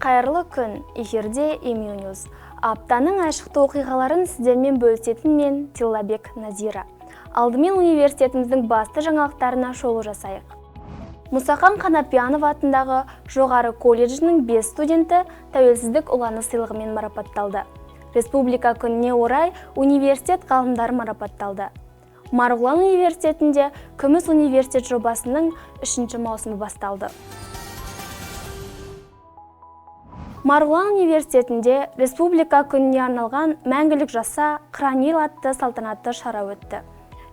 Қайырлы күн, эфирде Иммунюс. Аптаның ашықты оқиғаларын сіздермен бөлісетін мен Тиллабек Назира. Алдымен университетіміздің басты жаңалықтарына шолу жасайық. Мұсахан Қанапиянов атындағы жоғары колледжінің 5 студенті тәуелсіздік ұланы сыйлығымен марапатталды. Республика күніне орай университет ғалымдары марапатталды. Марғұлан университетінде күміс университет жобасының 3-ші маусымы басталды. Марғұлан университетінде республика күніне арналған мәңгілік жаса Қыран ел атты салтанатты шара өтті.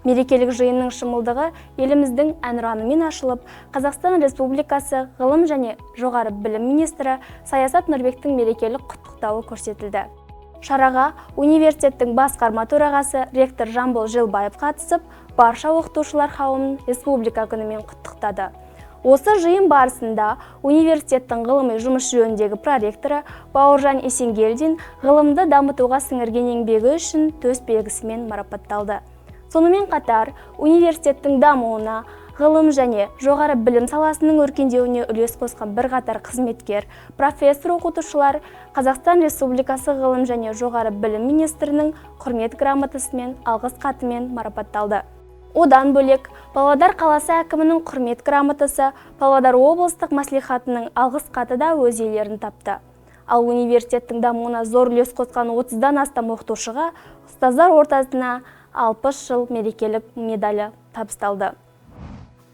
Мерекелік жиынның шымылдығы еліміздің әнұранымен ашылып, Қазақстан Республикасы ғылым және жоғары білім министрі Саясат Нұрбектің мерекелік құттықтауы көрсетілді. Шараға университеттің басқарма төрағасы ректор Жамбыл Жылбаев қатысып, барша оқытушылар қауымын республика күнімен құттықтады. Осы жиын барысында университеттің ғылыми жұмыс жөніндегі проректоры Бауыржан Есенгелдин ғылымды дамытуға сіңірген еңбегі үшін төс белгісімен марапатталды. Сонымен қатар, университеттің дамуына, ғылым және жоғары білім саласының өркендеуіне үлес қосқан бірқатар қызметкер, профессор оқытушылар Қазақстан Республикасы ғылым және жоғары білім министрінің құрмет грамотасымен, алғыс хатымен марапатталды. Одан бөлек, Павлодар қаласы әкімінің құрмет грамотасы, Павлодар облыстық мәслихатының алғыс хаты да өз иелерін тапты. Ал университеттің дамуына зор үлес қосқан 30-дан астам оқытушыға ұстаздар ортасына 60 жыл мерекелік медалі табысталды.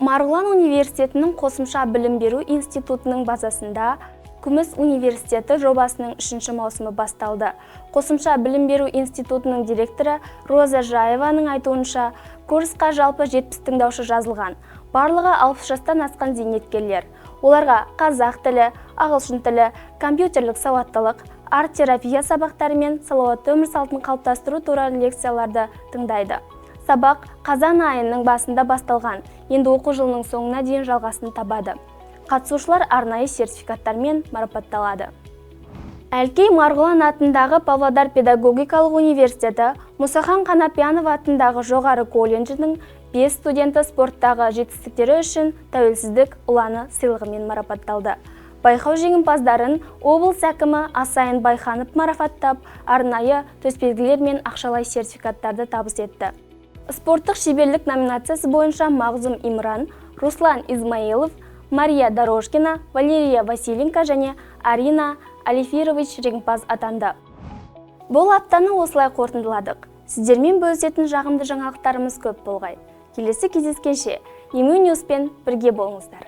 Марғұлан университетінің қосымша білім беру институтының базасында Күміс университеті жобасының 3-ші маусымы басталды. Қосымша білім беру институтының директоры Роза Жаеваның айтуынша, курсқа жалпы 70 тыңдаушы жазылған. Барлығы 60 жастан асқан зейнеткерлер. Оларға қазақ тілі, ағылшын тілі, компьютерлік сауаттылық, арт-терапия сабақтары мен салауатты өмір салтын қалыптастыру туралы лекцияларды тыңдайды. Сабақ қазан айының басында басталған, енді оқу жылының соңына дейін жалғасын табады. Қатысушылар арнайы сертификаттармен марапатталады. Әлкей Марғұлан атындағы Павлодар педагогикалық университеті Мұсахан Қанапиянов атындағы жоғары колледжінің 5 студенті спорттағы жетістіктері үшін тәуелсіздік ұланы сыйлығымен марапатталды. Байқау жеңімпаздарын облыс әкімі Асайын Байханов марапаттап, арнайы төсбелгілер мен ақшалай сертификаттарды табыс етті. Спорттық шеберлік номинациясы бойынша Мағзұм Имран, Руслан Измаилов, Мария Дорожкина, Валерия Василенко және Арина Алифирович жеңімпаз атанды. Бұл аптаны осылай қорытындыладық. Сіздермен бөлісетін жағымды жаңалықтарымыз көп болғай. Келесі кездескенше Иммунюспен бірге болыңыздар.